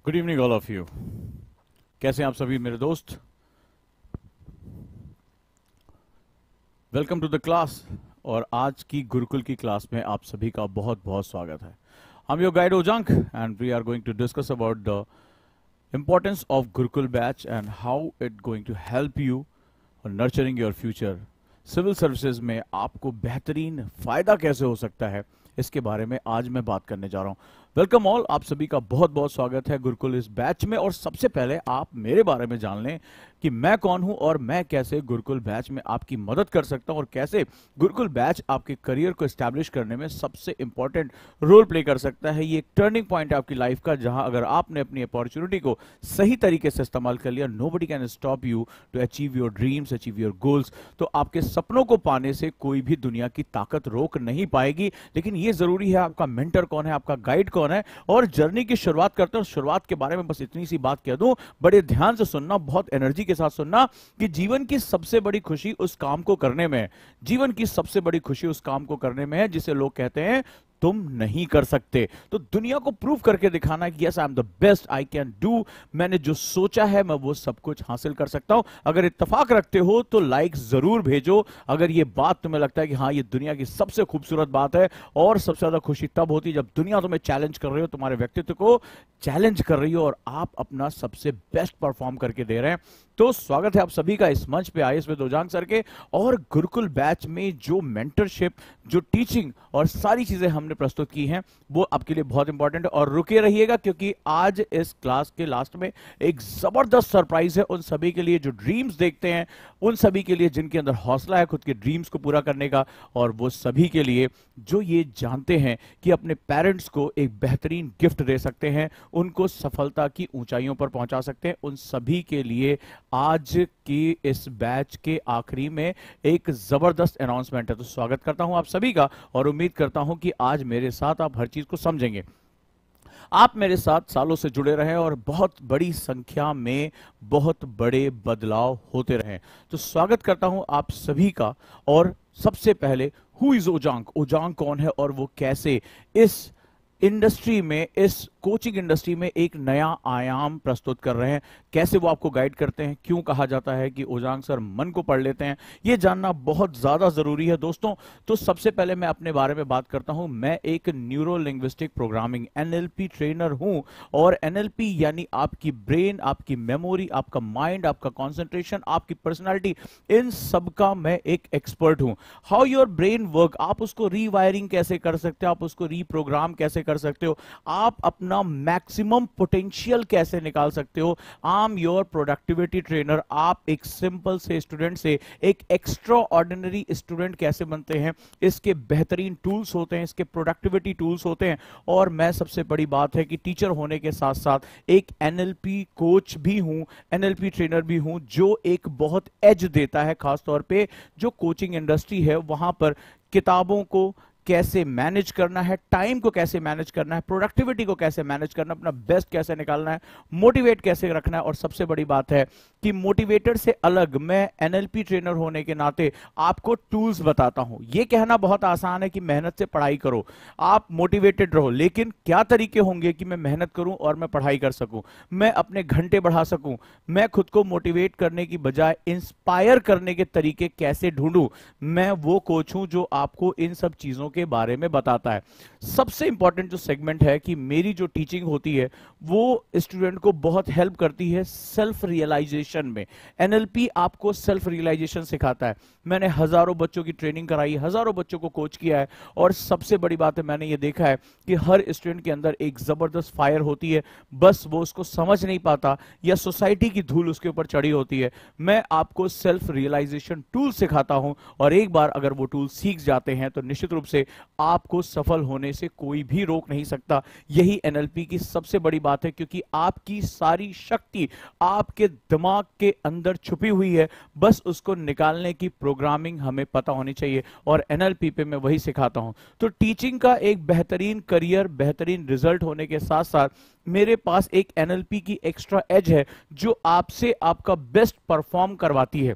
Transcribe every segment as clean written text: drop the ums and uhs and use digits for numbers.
Good evening all of you. कैसे हैं आप सभी मेरे दोस्त? Welcome to the class. और आज की गुरुकुल की क्लास में आप सभी का बहुत बहुत स्वागत है। I am your guide Ojaank and we are going to discuss about the importance of Gurukul batch and how it going to help you on nurturing your future. Civil services में आपको बेहतरीन फायदा कैसे हो सकता है, इसके बारे में आज मैं बात करने जा रहा हूं। वेलकम ऑल, आप सभी का बहुत बहुत स्वागत है गुरुकुल इस बैच में। और सबसे पहले आप मेरे बारे में जान लें कि मैं कौन हूं और मैं कैसे गुरुकुल बैच में आपकी मदद कर सकता हूं और कैसे गुरुकुल बैच आपके करियर को एस्टैब्लिश करने में सबसे इंपॉर्टेंट रोल प्ले कर सकता है। ये एक टर्निंग पॉइंट है आपकी लाइफ का, जहां अगर आपने अपनी अपॉर्चुनिटी को सही तरीके से इस्तेमाल कर लिया, nobody can stop you to achieve your dreams, achieve your goals. तो आपके सपनों को पाने से कोई भी दुनिया की ताकत रोक नहीं पाएगी। लेकिन ये जरूरी है आपका मेंटर कौन है, आपका गाइड कौन है। और जर्नी की शुरुआत करते हैं। शुरुआत के बारे में बस इतनी सी बात कह दूं, बड़े ध्यान से सुनना, बहुत एनर्जी के साथ सुनना, कि जीवन की सबसे बड़ी खुशी उस काम को करने में है। जीवन की सबसे बड़ी खुशी उस काम को करने में है जिसे लोग कहते हैं तुम नहीं कर सकते। तो दुनिया को प्रूव करके दिखाना कि yes I am the best, I can do, मैंने जो सोचा है मैं वो सब कुछ हासिल कर सकता हूं। अगर इत्तेफाक रखते हो तो लाइक जरूर भेजो। अगर ये बात तुम्हें लगता है कि हाँ ये दुनिया की सबसे खूबसूरत बात है, और सबसे ज्यादा खुशी तब होती है जब दुनिया तुम्हें चैलेंज कर रही हो, तुम्हारे व्यक्तित्व को चैलेंज कर रही हो और आप अपना सबसे बेस्ट परफॉर्म करके दे रहे हैं। तो स्वागत है आप सभी का इस मंच पे आईएएस विद ओजांक सर के। और गुरुकुल बैच में जो मेंटरशिप, जो टीचिंग और सारी चीजें हमने प्रस्तुत की हैं वो आपके लिए बहुत इंपॉर्टेंट है। और रुके रहिएगा क्योंकि आज इस क्लास के लास्ट में एक जबरदस्त सरप्राइज है उन सभी के लिए जो ड्रीम्स देखते हैं, उन सभी के लिए जिनके अंदर हौसला है खुद के ड्रीम्स को पूरा करने का, और वो सभी के लिए जो ये जानते हैं कि अपने पेरेंट्स को एक बेहतरीन गिफ्ट दे सकते हैं, उनको सफलता की ऊंचाइयों पर पहुंचा सकते हैं। उन सभी के लिए आज की इस बैच के आखिरी में एक जबरदस्त अनाउंसमेंट है। तो स्वागत करता हूं आप सभी का और उम्मीद करता हूं कि आज मेरे साथ आप हर चीज को समझेंगे। आप मेरे साथ सालों से जुड़े रहें और बहुत बड़ी संख्या में बहुत बड़े बदलाव होते रहें। तो स्वागत करता हूं आप सभी का। और सबसे पहले, हु इज ओजांक? ओजांक कौन है और वो कैसे इस इंडस्ट्री में, इस कोचिंग इंडस्ट्री में एक नया आयाम प्रस्तुत कर रहे हैं, कैसे वो आपको गाइड करते हैं, क्यों कहा जाता है कि ओजांक सर मन को पढ़ लेते हैं, ये जानना बहुत ज्यादा जरूरी है दोस्तों। तो सबसे पहले मैं अपने बारे में बात करता हूं। मैं एक neuro linguistic programming NLP trainer हूं। और एनएलपी यानी आपकी ब्रेन, आपकी मेमोरी, आपका माइंड, आपका कॉन्सेंट्रेशन, आपकी पर्सनैलिटी, इन सब का मैं एक एक्सपर्ट हूं। हाउ योर ब्रेन वर्क, आप उसको रीवायरिंग कैसे कर सकते हो, आप उसको रीप्रोग्राम कैसे कर सकते हो, आप अपना मैक्सिमम पोटेंशियल कैसे निकाल सकते हो। आई एम योर प्रोडक्टिविटी ट्रेनर। आप एक सिंपल से स्टूडेंट से एक एक्स्ट्रा ऑर्डिनरी स्टूडेंट कैसे बनते हैं, इसके बेहतरीन टूल्स होते हैं, इसके प्रोडक्टिविटी टूल्स होते हैं। और मैं, सबसे बड़ी बात है कि टीचर होने के साथ साथ एक एनएलपी कोच भी हूं, एनएलपी ट्रेनर भी हूं, जो एक बहुत एज देता है, खासतौर पे जो कोचिंग इंडस्ट्री है वहां पर किताबों को कैसे मैनेज करना है, टाइम को कैसे मैनेज करना है, प्रोडक्टिविटी को कैसे मैनेज करना है, अपना बेस्ट कैसे निकालना है, मोटिवेट कैसे रखना है। और सबसे बड़ी बात है कि मोटिवेटर से अलग मैं एनएलपी ट्रेनर होने के नाते आपको टूल्स बताता हूं। यह कहना बहुत आसान है कि मेहनत से पढ़ाई करो, आप मोटिवेटेड रहो, लेकिन क्या तरीके होंगे कि मैं मेहनत करूं और मैं पढ़ाई कर सकूं, मैं अपने घंटे बढ़ा सकूं, मैं खुद को मोटिवेट करने की बजाय इंस्पायर करने के तरीके कैसे ढूंढूं। मैं वो कोच हूं जो आपको इन सब चीजों के बारे में बताता है। सबसे इंपॉर्टेंट जो सेगमेंट है कि मेरी जो टीचिंग होती है वो स्टूडेंट को बहुत हेल्प करती है सेल्फ रियलाइजेशन में। एनएलपी आपको सेल्फ रियलाइजेशन सिखाता है। मैंने हजारों बच्चों की ट्रेनिंग कराई, हजारों बच्चों को कोच किया है, और सबसे बड़ी बात है मैंने ये देखा है कि हर स्टूडेंट के अंदर एक जबरदस्त फायर होती है, बस वो उसको समझ नहीं पाता या सोसाइटी की धूल उसके ऊपर चढ़ी होती है। मैं आपको सेल्फ रियलाइजेशन टूल सिखाता हूं, और एक बार अगर वो टूल सीख जाते हैं तो निश्चित रूप से आपको सफल होने से कोई भी रोक नहीं सकता। यही एनएलपी की सबसे बड़ी बात है, क्योंकि आपकी सारी शक्ति आपके दिमाग के अंदर छुपी हुई है, बस उसको निकालने की प्रोग्रामिंग हमें पता होनी चाहिए, और एनएलपी पे मैं वही सिखाता हूं। तो टीचिंग का एक बेहतरीन करियर, बेहतरीन रिजल्ट होने के साथ साथ मेरे पास एक एनएलपी की एक्स्ट्रा एज है जो आपसे आपका बेस्ट परफॉर्म करवाती है।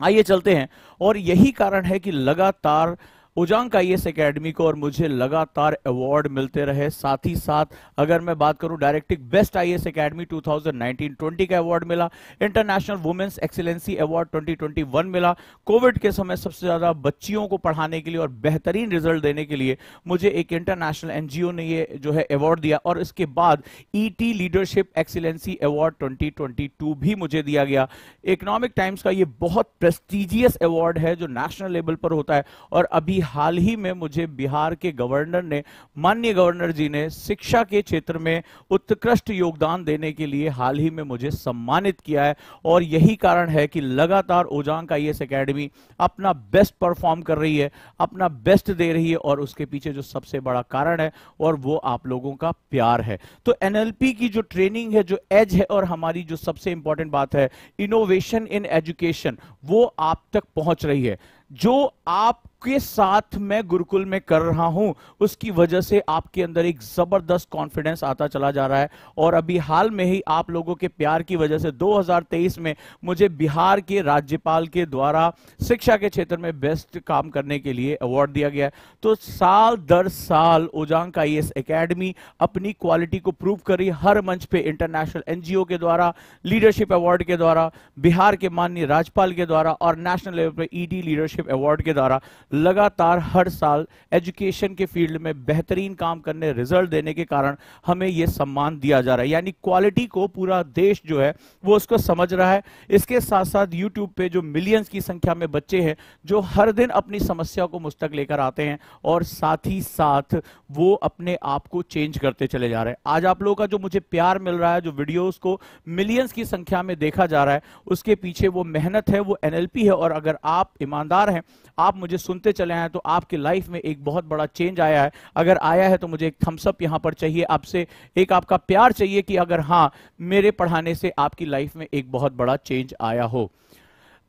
आइए चलते हैं। और यही कारण है कि लगातार उजांग आईएएस एकेडमी को और मुझे लगातार अवार्ड मिलते रहे। साथ ही साथ अगर मैं बात करूं डायरेक्टिव बेस्ट आईएएस एकेडमी 2019-20 का अवार्ड मिला, इंटरनेशनल वुमेन्स एक्सीलेंसी अवार्ड 2021 मिला। कोविड के समय सबसे ज्यादा बच्चियों को पढ़ाने के लिए और बेहतरीन रिजल्ट देने के लिए मुझे एक इंटरनेशनल एनजीओ ने ये जो है अवार्ड दिया, और इसके बाद ईटी लीडरशिप एक्सीलेंसी अवार्ड 2022 भी मुझे दिया गया। इकोनॉमिक टाइम्स का ये बहुत प्रेस्टिजियस अवार्ड है जो नेशनल लेवल पर होता है, और अभी हाल ही में मुझे बिहार के गवर्नर ने, माननीय गवर्नर जी ने शिक्षा के क्षेत्र में उत्कृष्ट योगदान देने के लिए हाल ही में मुझे सम्मानित किया है। और यही कारण है कि लगातार उजांग आईएएस एकेडमी अपना बेस्ट परफॉर्म कर रही है, अपना बेस्ट दे रही है, और उसके पीछे जो सबसे बड़ा कारण है और वो आप लोगों का प्यार है। तो एनएलपी की जो ट्रेनिंग है, जो एज है, और हमारी जो सबसे इंपॉर्टेंट बात है इनोवेशन इन एजुकेशन, वो आप तक पहुंच रही है। जो आपके साथ मैं गुरुकुल में कर रहा हूं उसकी वजह से आपके अंदर एक जबरदस्त कॉन्फिडेंस आता चला जा रहा है। और अभी हाल में ही आप लोगों के प्यार की वजह से 2023 में मुझे बिहार के राज्यपाल के द्वारा शिक्षा के क्षेत्र में बेस्ट काम करने के लिए अवार्ड दिया गया है। तो साल दर साल उजांग आईएएस एकेडमी अपनी क्वालिटी को प्रूव कर रही है, हर मंच पे इंटरनेशनल एनजीओ के द्वारा, लीडरशिप अवार्ड के द्वारा, बिहार के माननीय राज्यपाल के द्वारा, और नेशनल लेवल पे ईडी लीडरशिप अवार्ड के द्वारा लगातार हर साल एजुकेशन के फील्ड में बेहतरीन काम करने, रिजल्ट देने के कारण हमें यह सम्मान दिया जा रहा है। यानी क्वालिटी को पूरा देश जो है वो उसको समझ रहा है। इसके साथ साथ यूट्यूब पे जो मिलियंस की संख्या में बच्चे हैं जो हर दिन अपनी समस्या को मुझ तक लेकर आते हैं, और साथ ही साथ वो अपने आप को चेंज करते चले जा रहे हैं। आज आप लोगों का जो मुझे प्यार मिल रहा है, जो वीडियोस को मिलियंस की संख्या में देखा जा रहा है, उसके पीछे वो मेहनत है, वो एनएलपी है। और अगर आप ईमानदार हैं, आप मुझे सुनते चले हैं, तो आपकी लाइफ में एक बहुत बड़ा चेंज आया है। अगर आया है तो मुझे एक थम्स अप यहां पर चाहिए, आपसे एक आपका प्यार चाहिए कि अगर हां, मेरे पढ़ाने से आपकी लाइफ में एक बहुत बड़ा चेंज आया हो।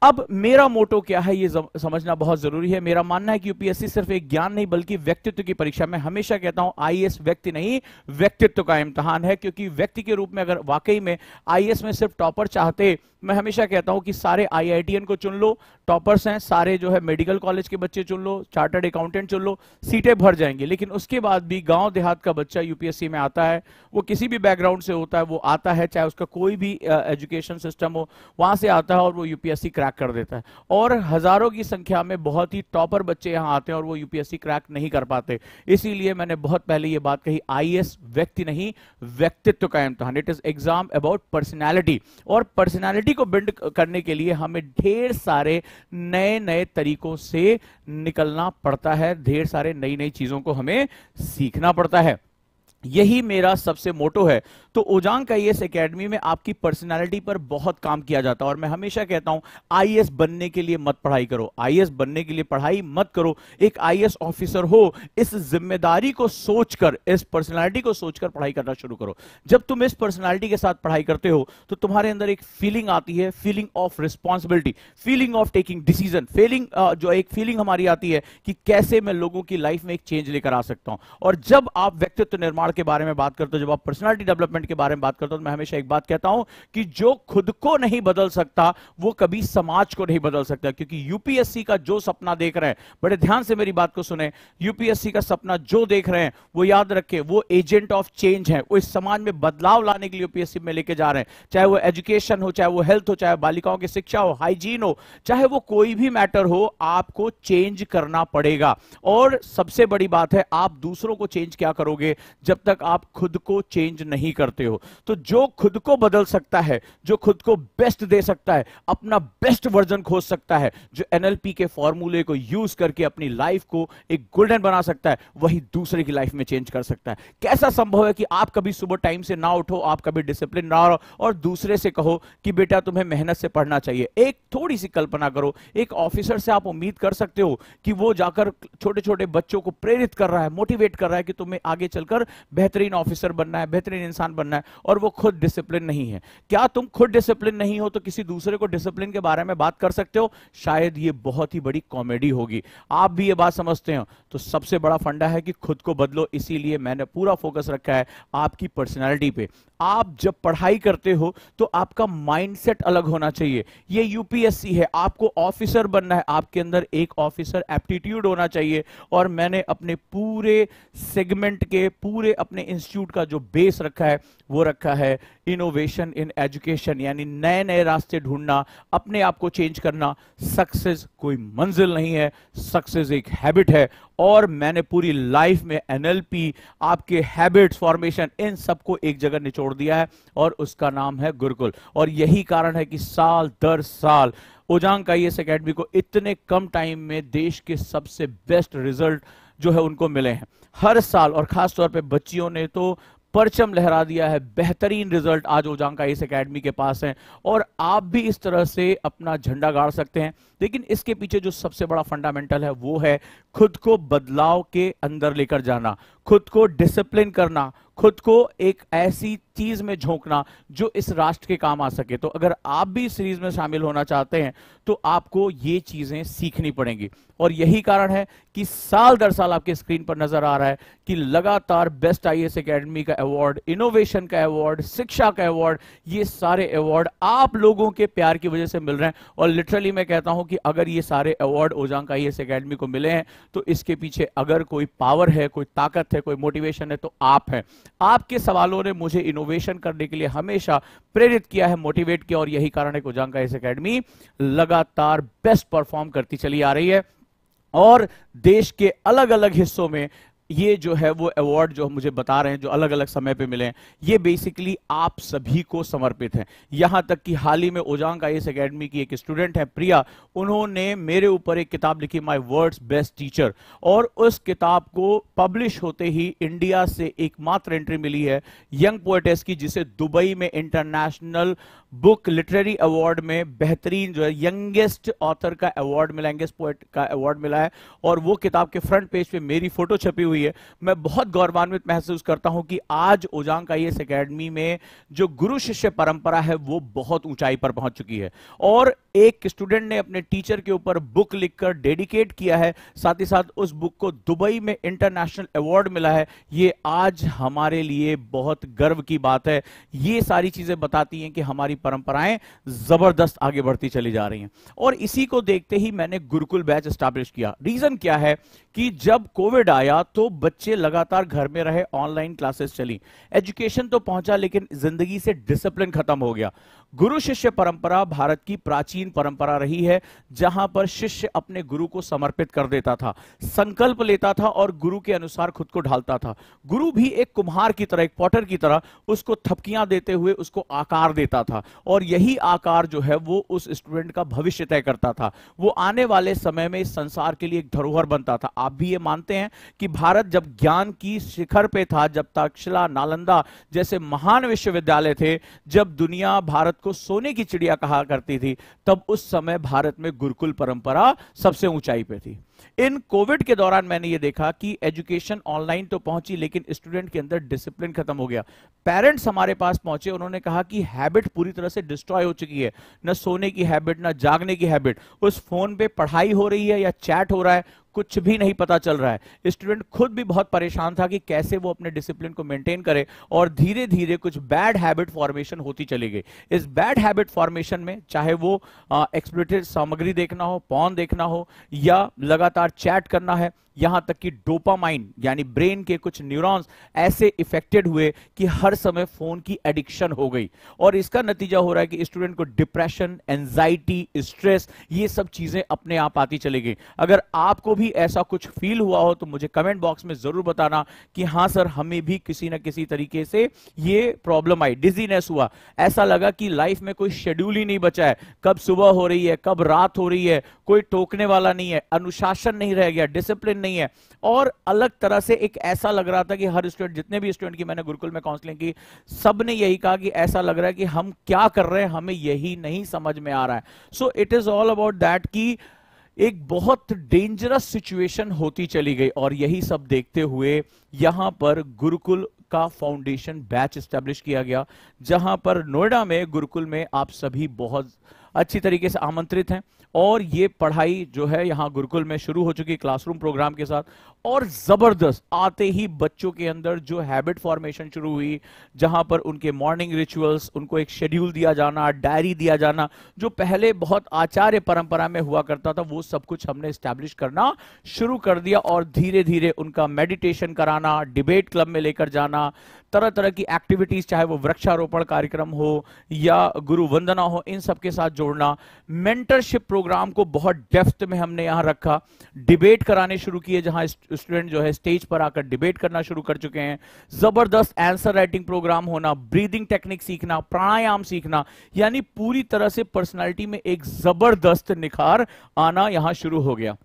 अब मेरा मोटो क्या है ये समझना बहुत जरूरी है। मेरा मानना है कि यूपीएससी सिर्फ एक ज्ञान नहीं बल्कि व्यक्तित्व की परीक्षा। मैं हमेशा कहता हूं आईएएस व्यक्ति नहीं, व्यक्तित्व का इम्तिहान है। क्योंकि व्यक्ति के रूप में अगर वाकई में आईएएस में सिर्फ टॉपर चाहते, मैं हमेशा कहता हूं कि सारे आईआईटीएन को चुन लो, टॉपर्स हैं, सारे जो है मेडिकल कॉलेज के बच्चे चुन लो, चार्टर्ड अकाउंटेंट चुन लो, सीटें भर जाएंगी। लेकिन उसके बाद भी गांव देहात का बच्चा यूपीएससी में आता है, वो किसी भी बैकग्राउंड से होता है, वो आता है, चाहे उसका कोई भी एजुकेशन सिस्टम हो, वहां से आता है और वो यूपीएससी क्रैक कर देता है। और हजारों की संख्या में बहुत ही टॉपर बच्चे यहां आते हैं और वो यूपीएससी क्रैक नहीं कर पाते। इसीलिए मैंने बहुत पहले ये बात कही, आईएएस व्यक्ति नहीं, व्यक्तित्व का इम्तिहान। It is exam about personality, और पर्सनैलिटी को बिल्ड करने के लिए हमें ढेर सारे नए नए तरीकों से निकलना पड़ता है, ढेर सारे नई नई चीजों को हमें सीखना पड़ता है। यही मेरा सबसे मोटो है। तो उजांग आईएएस एकेडमी में आपकी पर्सनालिटी पर बहुत काम किया जाता है, और मैं हमेशा कहता हूं आईएएस बनने के लिए मत पढ़ाई करो, आईएएस बनने के लिए पढ़ाई मत करो। एक आईएएस ऑफिसर हो, इस जिम्मेदारी को सोचकर, इस पर्सनालिटी को सोचकर पढ़ाई करना शुरू करो। जब तुम इस पर्सनालिटी के साथ पढ़ाई करते हो तो तुम्हारे अंदर एक फीलिंग आती है, feeling of responsibility, feeling of taking decision, जो एक फीलिंग हमारी आती है कि कैसे मैं लोगों की लाइफ में एक चेंज लेकर आ सकता हूं। और जब आप व्यक्तित्व निर्माण के बारे में बात करते हो, जब आप पर्सनालिटी डेवलपमेंट के बारे में बात करते हो, तो मैं हमेशा एक बात कहता हूं कि जो खुद को नहीं बदल सकता वो कभी समाज को नहीं बदल सकता। क्योंकि यूपीएससी का जो सपना देख रहे हैं, बड़े ध्यान से मेरी बात को सुने, यूपीएससी का सपना जो देख रहे हैं वो याद रखें, वो एजेंट ऑफ चेंज है। वो इस समाज में बदलाव लाने के लिए यूपीएससी में लेके जा रहे हैं, चाहे वो एजुकेशन हो, चाहे वो हेल्थ हो, चाहे बालिकाओं की शिक्षा हो, हाइजीन हो, चाहे वो कोई भी मैटर हो, आपको चेंज करना पड़ेगा। और सबसे बड़ी बात है, आप दूसरों को चेंज क्या करोगे जब तक आप खुद को चेंज नहीं करते हो। तो जो खुद को बदल सकता है, जो खुद को बेस्ट दे सकता है, अपना बेस्ट वर्जन खोज सकता है, जो एनएलपी के फॉर्मूले को यूज करके अपनी लाइफ को एक गोल्डन बना सकता है, वही दूसरे की लाइफ में चेंज कर सकता है। कैसा संभव है कि आप कभी सुबह टाइम से ना उठो, आप कभी डिसिप्लिन ना रहो और दूसरे से कहो कि बेटा तुम्हें मेहनत से पढ़ना चाहिए। एक थोड़ी सी कल्पना करो, एक ऑफिसर से आप उम्मीद कर सकते हो कि वो जाकर छोटे छोटे बच्चों को प्रेरित कर रहा है, मोटिवेट कर रहा है कि तुम्हें आगे चलकर बेहतरीन ऑफिसर बनना है, बेहतरीन इंसान बनना है और वो खुद डिसिप्लिन नहीं है। क्या तुम खुद डिसिप्लिन नहीं हो तो किसी दूसरे को डिसिप्लिन के बारे में बात कर सकते हो? शायद ये बहुत ही बड़ी कॉमेडी होगी। आप भी ये बात समझते हो? तो सबसे बड़ा फंडा है कि खुद को बदलो। इसीलिए मैंने पूरा फोकस रखा है आपकी पर्सनैलिटी पे। आप जब पढ़ाई करते हो तो आपका माइंडसेट अलग होना चाहिए। ये यूपीएससी है, आपको ऑफिसर बनना है, आपके अंदर एक ऑफिसर एप्टीट्यूड होना चाहिए। और मैंने अपने पूरे सेगमेंट के, पूरे अपने इंस्टीट्यूट का जो बेस रखा है वो रखा है इनोवेशन इन एजुकेशन, यानी नए नए रास्ते ढूंढना, अपने आप को चेंज करना। सक्सेस कोई मंजिल नहीं है, सक्सेस एक हैबिट है। और मैंने पूरी लाइफ में एनएलपी, आपके हैबिट्स फॉर्मेशन, इन सबको एक जगह निचोड़ दिया है और उसका नाम है गुरुकुल। और यही कारण है कि साल दर साल ओजांग आईएएस एकेडमी को इतने कम टाइम में देश के सबसे बेस्ट रिजल्ट जो है उनको मिले हैं हर साल। और खासतौर पे बच्चियों ने तो परचम लहरा दिया है। बेहतरीन रिजल्ट आज ओजांग आईएएस एकेडमी के पास है और आप भी इस तरह से अपना झंडा गाड़ सकते हैं। लेकिन इसके पीछे जो सबसे बड़ा फंडामेंटल है वो है खुद को बदलाव के अंदर लेकर जाना, खुद को डिसिप्लिन करना, खुद को एक ऐसी चीज में झोंकना जो इस राष्ट्र के काम आ सके। तो अगर आप भी इस सीरीज में शामिल होना चाहते हैं तो आपको ये चीजें सीखनी पड़ेंगी। और यही कारण है कि साल दर साल आपके स्क्रीन पर नजर आ रहा है कि लगातार बेस्ट आईएएस एकेडमी का अवार्ड, इनोवेशन का अवार्ड, शिक्षा का अवार्ड, ये सारे अवार्ड आप लोगों के प्यार की वजह से मिल रहे हैं। और लिटरली मैं कहता हूं कि अगर ये सारे अवार्ड ओजांग आईएएस एकेडमी को मिले हैं तो इसके पीछे अगर कोई पावर है, कोई ताकत है, कोई मोटिवेशन है तो आप हैं। आपके सवालों ने मुझे इनोवेशन करने के लिए हमेशा प्रेरित किया है, मोटिवेट किया। और यही कारण है कि ओजांग आईएएस एकेडमी लगातार बेस्ट परफॉर्म करती चली आ रही है। और देश के अलग अलग हिस्सों में ये जो है वो अवार्ड जो मुझे बता रहे हैं, जो अलग अलग समय पे मिले हैं, ये बेसिकली आप सभी को समर्पित हैं। यहां तक कि हाल ही में ओजांग आईएएस एकेडमी की एक स्टूडेंट है प्रिया, उन्होंने मेरे ऊपर एक किताब लिखी, माय वर्ड्स बेस्ट टीचर। और उस किताब को पब्लिश होते ही इंडिया से एकमात्र एंट्री मिली है यंग पोएटेस की, जिसे दुबई में इंटरनेशनल बुक लिटरेरी अवार्ड में बेहतरीन जो है यंगेस्ट ऑथर का अवार्ड मिला, यंगेस्ट पोएट का अवार्ड मिला है। और वो किताब के फ्रंट पेज पे मेरी फोटो छपी हुई है। मैं बहुत गौरवान्वित महसूस करता हूं कि आज ओजांग आईएएस एकेडमी में जो गुरु शिष्य परंपरा है वो बहुत ऊंचाई पर पहुंच चुकी है। और एक स्टूडेंट ने अपने टीचर के ऊपर बुक लिखकर डेडिकेट किया है, साथ ही साथ उस बुक को दुबई में इंटरनेशनल अवार्ड मिला है। ये आज हमारे लिए बहुत गर्व की बात है। ये सारी चीजें बताती हैं कि हमारी परंपराएं जबरदस्त आगे बढ़ती चली जा रही हैं। और इसी को देखते ही मैंने गुरुकुल बैच एस्टैब्लिश किया। रीजन क्या है कि जब कोविड आया तो बच्चे लगातार घर में रहे, ऑनलाइन क्लासेस चली, एजुकेशन तो पहुंचा लेकिन जिंदगी से डिसिप्लिन खत्म हो गया। गुरु शिष्य परंपरा भारत की प्राचीन परंपरा रही है, जहां पर शिष्य अपने गुरु को समर्पित कर देता था, संकल्प लेता था और गुरु के अनुसार खुद को ढालता था। गुरु भी एक कुम्हार की तरह, एक पॉटर की तरह उसको थपकियां देते हुए उसको आकार देता था। और यही आकार जो है वो उस स्टूडेंट का भविष्य तय करता था। वो आने वाले समय में इस संसार के लिए एक धरोहर बनता था। आप भी ये मानते हैं कि भारत जब ज्ञान की शिखर पे था, जब तक्षशिला, नालंदा जैसे महान विश्वविद्यालय थे, जब दुनिया भारत को सोने की चिड़िया कहा करती थी, तब उस समय भारत में गुरुकुल परंपरा सबसे ऊंचाई पे थी। इन कोविड के दौरान मैंने ये देखा कि एजुकेशन ऑनलाइन तो पहुंची लेकिन स्टूडेंट के अंदर डिसिप्लिन खत्म हो गया। पेरेंट्स हमारे पास पहुंचे, उन्होंने कहा कि हैबिट पूरी तरह से डिस्ट्रॉय हो चुकी है, न सोने की हैबिट, न जागने की हैबिट। उस फोन पे पढ़ाई हो रही है या चैट हो रहा है, कुछ भी नहीं पता चल रहा है। स्टूडेंट खुद भी बहुत परेशान था कि कैसे वो अपने डिसिप्लिन को मेंटेन करे। और धीरे धीरे कुछ बैड हैबिट फॉर्मेशन होती चली गई। इस बैड हैबिट फॉर्मेशन में चाहे वो एक्सप्लॉइटेड सामग्री देखना हो, पॉर्न देखना हो, या लगातार चैट करना है, यहां तक कि डोपामाइन यानी ब्रेन के कुछ न्यूरॉन्स ऐसे इफेक्टेड हुए कि हर समय फोन की एडिक्शन हो गई। और इसका नतीजा हो रहा है कि स्टूडेंट को डिप्रेशन, एंजाइटी, स्ट्रेस, ये सब चीजें अपने आप आती चली गई। अगर आपको भी ऐसा कुछ फील हुआ हो तो मुझे कमेंट बॉक्स में जरूर बताना कि हां सर, हमें भी किसी ना किसी तरीके से ये प्रॉब्लम आई, डिजीनेस हुआ, ऐसा लगा कि लाइफ में कोई शेड्यूल ही नहीं बचा है, कब सुबह हो रही है, कब रात हो रही है, कोई टोकने वाला नहीं है, अनुशासन नहीं रह गया, डिसिप्लिन नहीं है। और अलग तरह से एक ऐसा लग रहा था कि हर स्टूडेंट, जितने भी स्टूडेंट की मैंने गुरुकुल में काउंसलिंग की, सब ने यही कहा कि ऐसा लग रहा है कि हम क्या कर रहे हैं, हमें यही नहीं समझ में आ रहा है। So it is all about that कि एक बहुत डेंजरस सिचुएशन होती चली गई। और यही सब देखते हुए यहां पर गुरुकुल का फाउंडेशन बैच एस्टेब्लिश किया गया, जहां पर नोएडा में गुरुकुल में आप सभी बहुत अच्छी तरीके से आमंत्रित हैं। और ये पढ़ाई जो है यहाँ गुरुकुल में शुरू हो चुकी क्लासरूम प्रोग्राम के साथ, और जबरदस्त आते ही बच्चों के अंदर जो हैबिट फॉर्मेशन शुरू हुई, जहां पर उनके मॉर्निंग रिचुअल्स, उनको एक शेड्यूल दिया जाना, डायरी दिया जाना, जो पहले बहुत आचार्य परंपरा में हुआ करता था, वो सब कुछ हमने एस्टैब्लिश करना शुरू कर दिया। और धीरे धीरे उनका मेडिटेशन कराना, डिबेट क्लब में लेकर जाना, तरह तरह की एक्टिविटीज, चाहे वो वृक्षारोपण कार्यक्रम हो या गुरु वंदना हो, इन सब के साथ जोड़ना। मेंटरशिप प्रोग्राम को बहुत डेप्थ में हमने यहां रखा, डिबेट कराने शुरू किए, जहां स्टूडेंट जो है स्टेज पर आकर डिबेट करना शुरू कर चुके हैं। जबरदस्त आंसर राइटिंग प्रोग्राम होना, ब्रीदिंग टेक्निक सीखना, प्राणायाम सीखना, यानी पूरी तरह से पर्सनालिटी में एक जबरदस्त निखार आना यहां शुरू हो गया।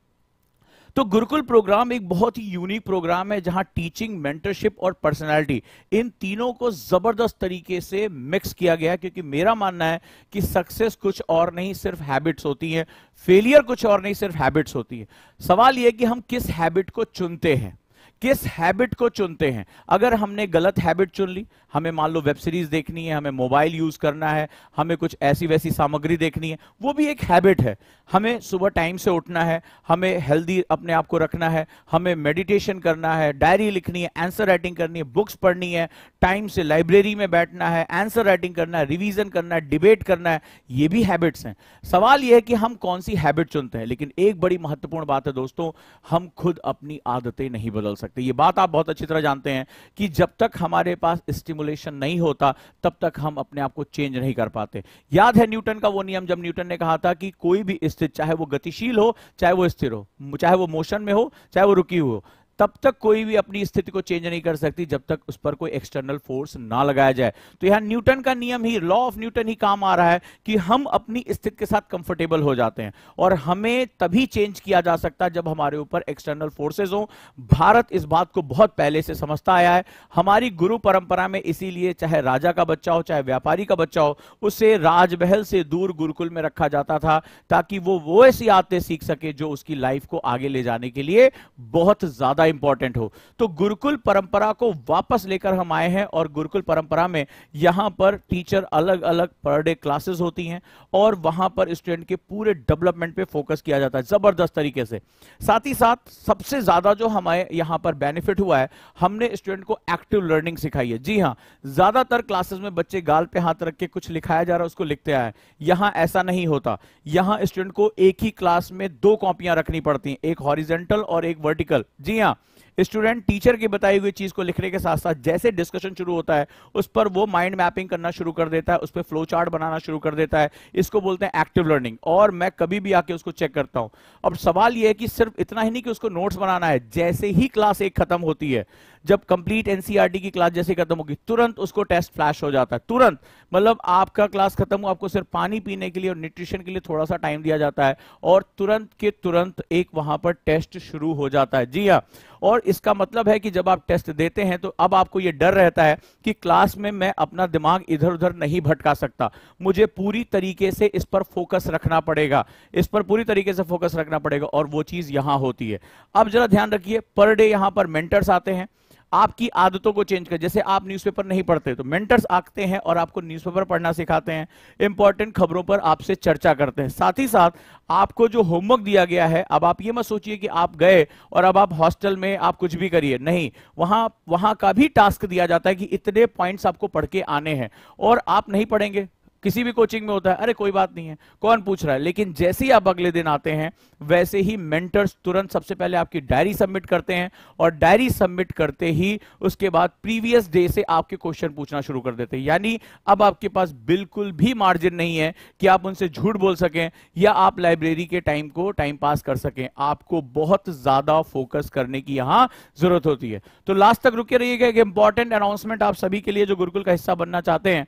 तो गुरुकुल प्रोग्राम एक बहुत ही यूनिक प्रोग्राम है, जहां टीचिंग, मेंटरशिप और पर्सनालिटी, इन तीनों को जबरदस्त तरीके से मिक्स किया गया है। क्योंकि मेरा मानना है कि सक्सेस कुछ और नहीं, सिर्फ हैबिट्स होती है, फेलियर कुछ और नहीं, सिर्फ हैबिट्स होती है। सवाल यह कि हम किस हैबिट को चुनते हैं, किस हैबिट को चुनते हैं। अगर हमने गलत हैबिट चुन ली, हमें मान लो वेब सीरीज देखनी है, हमें मोबाइल यूज करना है, हमें कुछ ऐसी वैसी सामग्री देखनी है, वो भी एक हैबिट है। हमें सुबह टाइम से उठना है, हमें हेल्दी अपने आप को रखना है, हमें मेडिटेशन करना है, डायरी लिखनी है, आंसर राइटिंग करनी है, बुक्स पढ़नी है, टाइम से लाइब्रेरी में बैठना है, आंसर राइटिंग करना है, रिवीजन करना है, डिबेट करना है, ये भी हैबिट्स हैं। सवाल यह है कि हम कौन सी हैबिट चुनते हैं। लेकिन एक बड़ी महत्वपूर्ण बात है दोस्तों, हम खुद अपनी आदतें नहीं बदल सकते। ये बात आप बहुत अच्छी तरह जानते हैं कि जब तक हमारे पास स्टिमुलेशन नहीं होता, तब तक हम अपने आप को चेंज नहीं कर पाते। याद है न्यूटन का वो नियम, जब न्यूटन ने कहा था कि कोई भी स्थिति, चाहे वो गतिशील हो, चाहे वो स्थिर हो, चाहे वो मोशन में हो, चाहे वो रुकी हो, तब तक कोई भी अपनी स्थिति को चेंज नहीं कर सकती जब तक उस पर कोई एक्सटर्नल फोर्स ना लगाया जाए। तो यहां न्यूटन का नियम ही, लॉ ऑफ न्यूटन ही काम आ रहा है कि हम अपनी स्थिति के साथ कंफर्टेबल हो जाते हैं, और हमें तभी चेंज किया जा सकता है जब हमारे ऊपर एक्सटर्नल फोर्सेस हो। भारत इस बात को बहुत पहले से समझता आया है। हमारी गुरु परंपरा में इसीलिए चाहे राजा का बच्चा हो, चाहे व्यापारी का बच्चा हो, उसे राजमहल से दूर गुरुकुल में रखा जाता था, ताकि वो ऐसी आदतें सीख सके जो उसकी लाइफ को आगे ले जाने के लिए बहुत ज्यादा इंपॉर्टेंट हो। तो गुरुकुल परंपरा को वापस लेकर हम आए हैं, और गुरुकुल परंपरा में यहां पर टीचर अलग अलग पर डे क्लासेस होती हैं, और वहां पर स्टूडेंट के पूरे डेवलपमेंट पे फोकस किया जाता है जबरदस्त तरीके से। साथ ही साथ सबसे ज्यादा जो हमारे यहां पर बेनिफिट हुआ है, हमने स्टूडेंट को एक्टिव लर्निंग सिखाई है। जी हां, ज्यादातर क्लासेस में बच्चे गाल पे हाथ रख के कुछ लिखाया जा रहा है उसको लिखते आए, यहां ऐसा नहीं होता। यहां स्टूडेंट को एक ही क्लास में 2 कॉपियां रखनी पड़ती हैं, एक हॉरिजेंटल और एक वर्टिकल। जी हां, स्टूडेंट टीचर की बताई हुई चीज को लिखने के साथ साथ जैसे डिस्कशन शुरू होता है, उस पर वो माइंड मैपिंग करना शुरू कर देता है, उस पर फ्लो चार्ट बनाना शुरू कर देता है। इसको बोलते हैं एक्टिव लर्निंग, और मैं कभी भी आके उसको चेक करता हूं। अब सवाल यह है कि सिर्फ इतना ही नहीं कि उसको नोट्स बनाना है, जैसे ही क्लास 1 खत्म होती है, जब कंप्लीट एनसीईआरटी की क्लास जैसे खत्म होगी, तुरंत उसको टेस्ट फ्लैश हो जाता है। तुरंत मतलब आपका क्लास खत्म हुआ, आपको सिर्फ पानी पीने के लिए और न्यूट्रिशन के लिए थोड़ा सा टाइम दिया जाता है, और तुरंत के तुरंत एक वहां पर टेस्ट शुरू हो जाता है। जी हाँ, और इसका मतलब है कि जब आप टेस्ट देते हैं तो अब आपको यह डर रहता है कि क्लास में मैं अपना दिमाग इधर उधर नहीं भटका सकता, मुझे पूरी तरीके से इस पर फोकस रखना पड़ेगा, इस पर पूरी तरीके से फोकस रखना पड़ेगा, और वो चीज यहां होती है। अब जरा ध्यान रखिए, पर डे यहां पर मेंटर्स आते हैं आपकी आदतों को चेंज कर। जैसे आप न्यूज़पेपर नहीं पढ़ते तो मेंटर्स आते हैं और आपको न्यूज़पेपर पढ़ना सिखाते हैं, इंपॉर्टेंट खबरों पर आपसे चर्चा करते हैं। साथ ही साथ आपको जो होमवर्क दिया गया है, अब आप ये मत सोचिए कि आप गए और अब आप हॉस्टल में आप कुछ भी करिए, नहीं, वहां का भी टास्क दिया जाता है कि इतने पॉइंट्स आपको पढ़ के आने हैं, और आप नहीं पढ़ेंगे, किसी भी कोचिंग में होता है, अरे कोई बात नहीं है, कौन पूछ रहा है। लेकिन जैसे ही आप अगले दिन आते हैं, वैसे ही मेंटर्स तुरंत सबसे पहले आपकी डायरी सबमिट करते हैं, और डायरी सबमिट करते ही उसके बाद प्रीवियस डे से आपके क्वेश्चन पूछना शुरू कर देते हैं। यानी अब आपके पास बिल्कुल भी मार्जिन नहीं है कि आप उनसे झूठ बोल सकें या आप लाइब्रेरी के टाइम को टाइम पास कर सकें। आपको बहुत ज्यादा फोकस करने की यहां जरूरत होती है। तो लास्ट तक रुके रहिएगा, एक इंपॉर्टेंट अनाउंसमेंट आप सभी के लिए जो गुरुकुल का हिस्सा बनना चाहते हैं,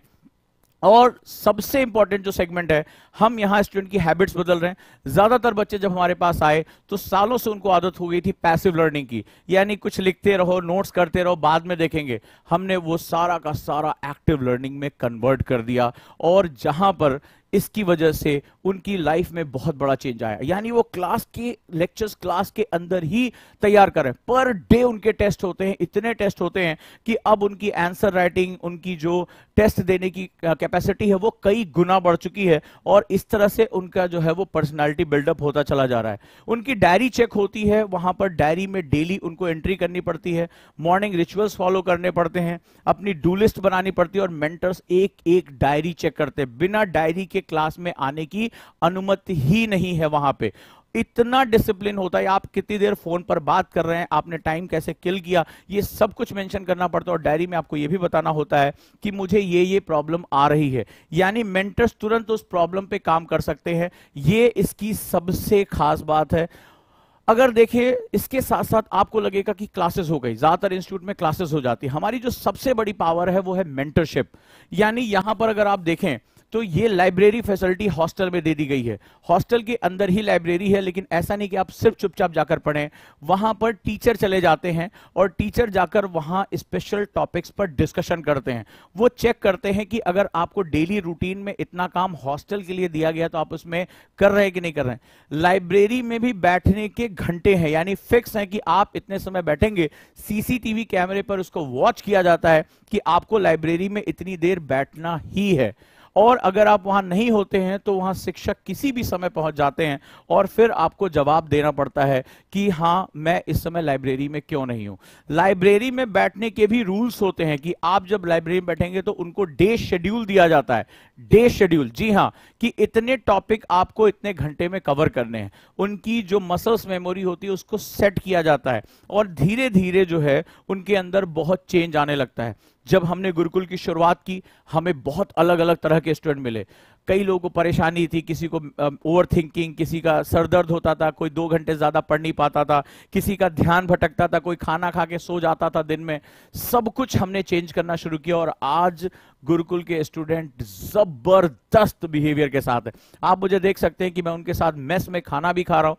और सबसे इंपॉर्टेंट जो सेगमेंट है, हम यहां स्टूडेंट की हैबिट्स बदल रहे हैं। ज्यादातर बच्चे जब हमारे पास आए तो सालों से उनको आदत हो गई थी पैसिव लर्निंग की, यानी कुछ लिखते रहो, नोट्स करते रहो, बाद में देखेंगे। हमने वो सारा का सारा एक्टिव लर्निंग में कन्वर्ट कर दिया, और जहां पर इसकी वजह से उनकी लाइफ में बहुत बड़ा चेंज आया। यानी वो क्लास के लेक्चर्स क्लास के अंदर ही तैयार कर रहे हैं, पर डे उनके टेस्ट होते हैं, इतने टेस्ट होते हैं कि अब उनकी आंसर राइटिंग, उनकी जो टेस्ट देने की कैपेसिटी है वो कई गुना बढ़ चुकी है, और इस तरह से उनका जो है वो पर्सनालिटी बिल्डअप होता चला जा रहा है। उनकी डायरी चेक होती है, वहां पर डायरी में डेली उनको एंट्री करनी पड़ती है, मॉर्निंग रिचुअल्स फॉलो करने पड़ते हैं, अपनी डू लिस्ट बनानी पड़ती है, और मेंटर्स एक एक डायरी चेक करते हैं। बिना डायरी के क्लास में आने की अनुमति ही नहीं है वहां पे। इतना डिसिप्लिन होता है। आप कितनी देर फोन पर बात कर रहे हैं, आपने टाइम कैसे किल किया, ये सब कुछ मेंशन करना पड़ता है, और डायरी में आपको ये भी बताना होता है कि मुझे ये प्रॉब्लम आ रही है। यानी मेंटर्स तुरंत उस प्रॉब्लम पे काम कर सकते हैं। ये इसकी सबसे खास बात है। अगर देखिए, इसके साथ साथ आपको लगेगा कि क्लासेस हो गई, ज्यादातर इंस्टीट्यूट में क्लासेस हो जाती है। हमारी जो सबसे बड़ी पावर है वो है मेंटरशिप। यानी यहां पर अगर आप देखें तो ये लाइब्रेरी फैसिलिटी हॉस्टल में दे दी गई है। हॉस्टल के अंदर ही लाइब्रेरी है, लेकिन ऐसा नहीं कि आप सिर्फ चुपचाप जाकर पढ़ें। वहां पर टीचर चले जाते हैं, और टीचर जाकर वहां स्पेशल टॉपिक्स पर डिस्कशन करते हैं। वो चेक करते हैं कि अगर आपको डेली रूटीन में इतना काम हॉस्टल के लिए दिया गया तो आप उसमें कर रहे हैं कि नहीं कर रहे हैं। लाइब्रेरी में भी बैठने के घंटे हैं, यानी फिक्स है कि आप इतने समय बैठेंगे। सीसीटीवी कैमरे पर उसको वॉच किया जाता है कि आपको लाइब्रेरी में इतनी देर बैठना ही है, और अगर आप वहां नहीं होते हैं तो वहां शिक्षक किसी भी समय पहुंच जाते हैं, और फिर आपको जवाब देना पड़ता है कि हां, मैं इस समय लाइब्रेरी में क्यों नहीं हूं। लाइब्रेरी में बैठने के भी रूल्स होते हैं कि आप जब लाइब्रेरी में बैठेंगे तो उनको डे शेड्यूल दिया जाता है। डे शेड्यूल, जी हां, कि इतने टॉपिक आपको इतने घंटे में कवर करने हैं। उनकी जो मसल्स मेमोरी होती है उसको सेट किया जाता है, और धीरे धीरे जो है उनके अंदर बहुत चेंज आने लगता है। जब हमने गुरुकुल की शुरुआत की, हमें बहुत अलग अलग तरह के स्टूडेंट मिले। कई लोगों को परेशानी थी, किसी को ओवर थिंकिंग, किसी का सर दर्द होता था, कोई 2 घंटे ज्यादा पढ़ नहीं पाता था, किसी का ध्यान भटकता था, कोई खाना खा के सो जाता था दिन में। सब कुछ हमने चेंज करना शुरू किया, और आज गुरुकुल के स्टूडेंट जबरदस्त बिहेवियर के साथ है। आप मुझे देख सकते हैं कि मैं उनके साथ मेस में खाना भी खा रहा हूं,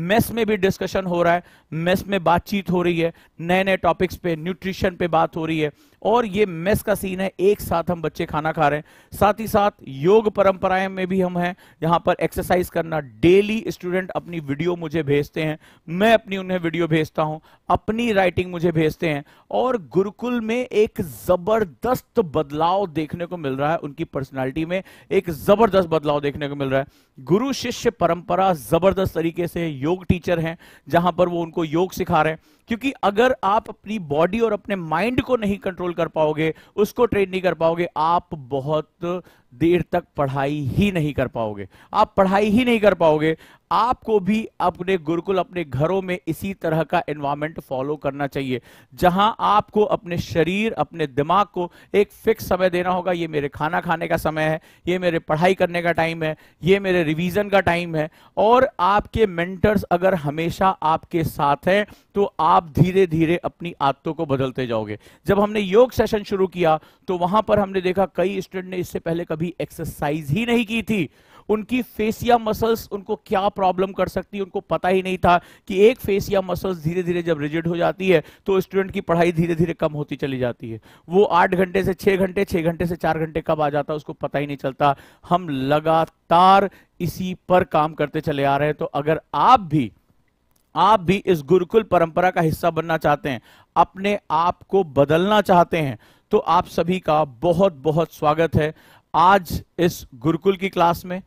मेस में भी डिस्कशन हो रहा है, मेस में बातचीत हो रही है, नए नए टॉपिक्स पे, न्यूट्रिशन पे बात हो रही है, और ये मेस का सीन है। एक साथ हम बच्चे खाना खा रहे हैं, साथ ही साथ योग परंपराएं में भी हम हैं, यहां पर एक्सरसाइज करना। डेली स्टूडेंट अपनी वीडियो मुझे भेजते हैं, मैं अपनी उन्हें वीडियो भेजता हूं, अपनी राइटिंग मुझे भेजते हैं, और गुरुकुल में एक जबरदस्त बदलाव देखने को मिल रहा है। उनकी पर्सनालिटी में एक जबरदस्त बदलाव देखने को मिल रहा है। गुरु शिष्य परंपरा जबरदस्त तरीके से, योग टीचर हैं जहां पर वो उनको योग सिखा रहे हैं। क्योंकि अगर आप अपनी बॉडी और अपने माइंड को नहीं कंट्रोल कर पाओगे, उसको ट्रेन नहीं कर पाओगे, आप बहुत देर तक पढ़ाई ही नहीं कर पाओगे। आप पढ़ाई ही नहीं कर पाओगे। आपको भी अपने गुरुकुल, अपने घरों में इसी तरह का एनवायरनमेंट फॉलो करना चाहिए, जहां आपको अपने शरीर, अपने दिमाग को एक फिक्स समय देना होगा। ये मेरे खाना खाने का समय है, ये मेरे पढ़ाई करने का टाइम है, ये मेरे रिवीजन का टाइम है। और आपके मेंटर्स अगर हमेशा आपके साथ हैं तो आप धीरे धीरे अपनी आदतों को बदलते जाओगे। जब हमने योग सेशन शुरू किया तो वहां पर हमने देखा कई स्टूडेंट ने इससे पहले कभी एक्सरसाइज ही नहीं की थी। उनकी फेसिया मसल्स उनको क्या प्रॉब्लम कर सकती है उनको पता ही नहीं था कि एक फेसिया मसल्स धीरे धीरे जब रिजिड हो जाती है तो स्टूडेंट की पढ़ाई धीरे धीरे कम होती चली जाती है। वो 8 घंटे से 6 घंटे, 6 घंटे से 4 घंटे कब आ जाता है उसको पता ही नहीं चलता। हम लगातार इसी पर काम करते चले आ रहे हैं। तो अगर आप भी इस गुरुकुल परंपरा का हिस्सा बनना चाहते हैं, अपने आप को बदलना चाहते हैं, तो आप सभी का बहुत बहुत स्वागत है आज इस गुरुकुल की क्लास में।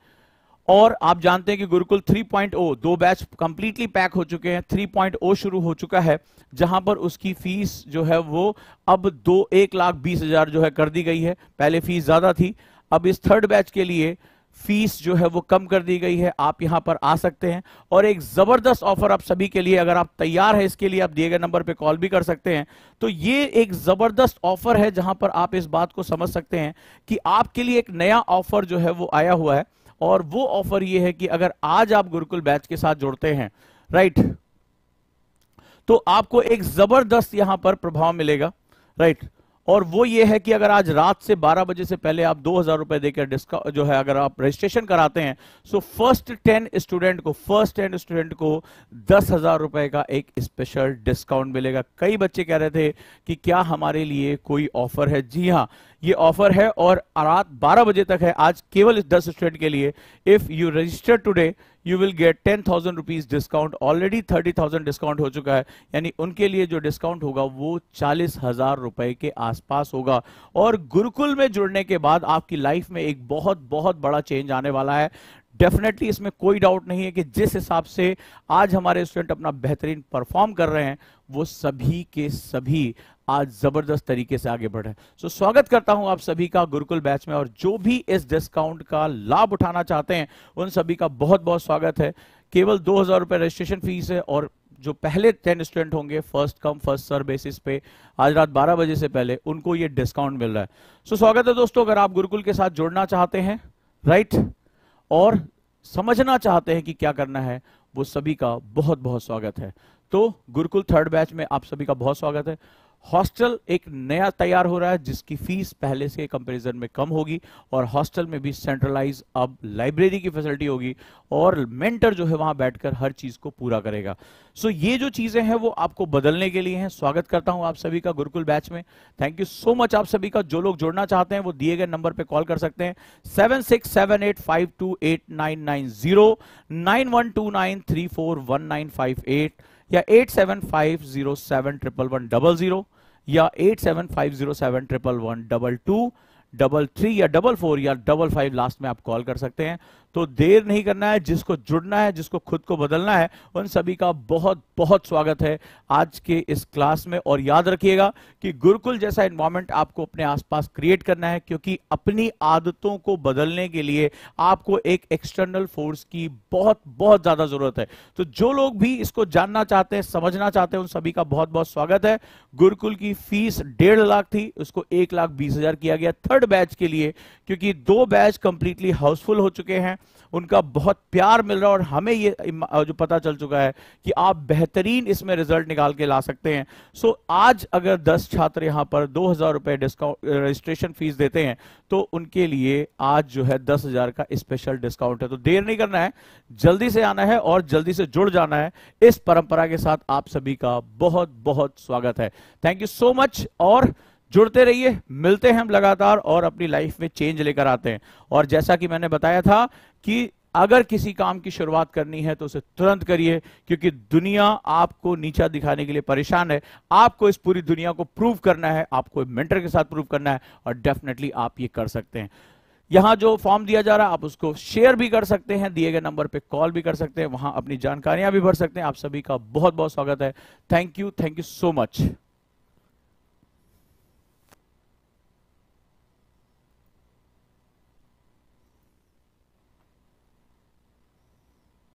और आप जानते हैं कि गुरुकुल 3.0 2 बैच कंप्लीटली पैक हो चुके हैं। 3.0 शुरू हो चुका है, जहां पर उसकी फीस जो है वो अब 1,20,000 जो है कर दी गई है। पहले फीस ज्यादा थी, अब इस थर्ड बैच के लिए फीस जो है वो कम कर दी गई है। आप यहां पर आ सकते हैं और एक जबरदस्त ऑफर आप सभी के लिए, अगर आप तैयार हैं इसके लिए, आप दिए गए नंबर पे कॉल भी कर सकते हैं। तो ये एक जबरदस्त ऑफर है जहां पर आप इस बात को समझ सकते हैं कि आपके लिए एक नया ऑफर जो है वो आया हुआ है। और वो ऑफर ये है कि अगर आज आप गुरुकुल बैच के साथ जुड़ते हैं, राइट, तो आपको एक जबरदस्त यहां पर प्रभाव मिलेगा, राइट। और वो ये है कि अगर आज रात से 12 बजे से पहले आप 2,000 रुपए देकर डिस्काउंट जो है अगर आप रजिस्ट्रेशन कराते हैं, सो फर्स्ट 10 स्टूडेंट को 10,000 रुपए का एक स्पेशल डिस्काउंट मिलेगा। कई बच्चे कह रहे थे कि क्या हमारे लिए कोई ऑफर है? जी हाँ, ये ऑफर है और रात 12 बजे तक है, आज केवल इस 10 स्टूडेंट के लिए। If you register today you will get 10,000 rupees discount. Already 30,000 discount हो चुका है, यानी उनके लिए जो डिस्काउंट होगा वो 40,000 रुपए के आसपास होगा। और गुरुकुल में जुड़ने के बाद आपकी लाइफ में एक बहुत बहुत बड़ा चेंज आने वाला है। डेफिनेटली इसमें कोई डाउट नहीं है कि जिस हिसाब से आज हमारे स्टूडेंट अपना बेहतरीन परफॉर्म कर रहे हैं, वो सभी के सभी आज जबरदस्त तरीके से आगे बढ़ रहे हैं। सो स्वागत करता हूं आप सभी का गुरुकुल बैच में, और जो भी इस डिस्काउंट का लाभ उठाना चाहते हैं उन सभी का बहुत बहुत स्वागत है। केवल 2,000 रुपए रजिस्ट्रेशन फीस है, और जो पहले 10 स्टूडेंट होंगे first come first serve basis पे आज रात 12 बजे से पहले, उनको ये डिस्काउंट मिल रहा है। सो स्वागत है दोस्तों। अगर आप गुरुकुल के साथ जुड़ना चाहते हैं, राइट, और समझना चाहते हैं कि क्या करना है, वो सभी का बहुत बहुत स्वागत है। तो गुरुकुल थर्ड बैच में आप सभी का बहुत स्वागत है। हॉस्टल एक नया तैयार हो रहा है जिसकी फीस पहले से कंपैरिजन में कम होगी, और हॉस्टल में भी सेंट्रलाइज अब लाइब्रेरी की फैसिलिटी होगी, और मेंटर जो है वहां बैठकर हर चीज को पूरा करेगा। सो ये जो चीजें हैं वो आपको बदलने के लिए हैं। स्वागत करता हूं आप सभी का गुरुकुल बैच में। थैंक यू सो मच आप सभी का। जो लोग जुड़ना चाहते हैं वो दिए गए नंबर पे कॉल कर सकते हैं 7678528990, 9129341958 या 8750711100 या 8750711122 या 44 या 55 लास्ट में आप कॉल कर सकते हैं। तो देर नहीं करना है, जिसको जुड़ना है, जिसको खुद को बदलना है, उन सभी का बहुत बहुत स्वागत है आज के इस क्लास में। और याद रखिएगा कि गुरुकुल जैसा एनवायरनमेंट आपको अपने आसपास क्रिएट करना है, क्योंकि अपनी आदतों को बदलने के लिए आपको एक एक्सटर्नल फोर्स की बहुत बहुत ज्यादा जरूरत है। तो जो लोग भी इसको जानना चाहते हैं, समझना चाहते हैं, उन सभी का बहुत बहुत स्वागत है। गुरुकुल की फीस 1.5 लाख थी, उसको 1,20,000 किया गया थर्ड बैच के लिए, क्योंकि 2 बैच कंप्लीटली हाउसफुल हो चुके हैं। उनका बहुत प्यार मिल रहा है, और हमें ये जो पता चल चुका है कि आप बेहतरीन इसमें रिजल्ट निकाल के ला सकते हैं। सो आज अगर 10 छात्र यहां पर 2,000 रुपए डिस्काउंट रजिस्ट्रेशन फीस देते हैं, तो उनके लिए आज जो है 10,000 का स्पेशल डिस्काउंट है। तो देर नहीं करना है, जल्दी से आना है और जल्दी से जुड़ जाना है। इस परंपरा के साथ आप सभी का बहुत बहुत स्वागत है। थैंक यू सो मच, और जुड़ते रहिए। मिलते हैं हम लगातार और अपनी लाइफ में चेंज लेकर आते हैं। और जैसा कि मैंने बताया था कि अगर किसी काम की शुरुआत करनी है तो उसे तुरंत करिए, क्योंकि दुनिया आपको नीचा दिखाने के लिए परेशान है। आपको इस पूरी दुनिया को प्रूव करना है, आपको मेंटर के साथ प्रूव करना है, और डेफिनेटली आप ये कर सकते हैं। यहां जो फॉर्म दिया जा रहा है आप उसको शेयर भी कर सकते हैं, दिए गए नंबर पे कॉल भी कर सकते हैं, वहां अपनी जानकारियां भी भर सकते हैं। आप सभी का बहुत बहुत स्वागत है। Thank you so much.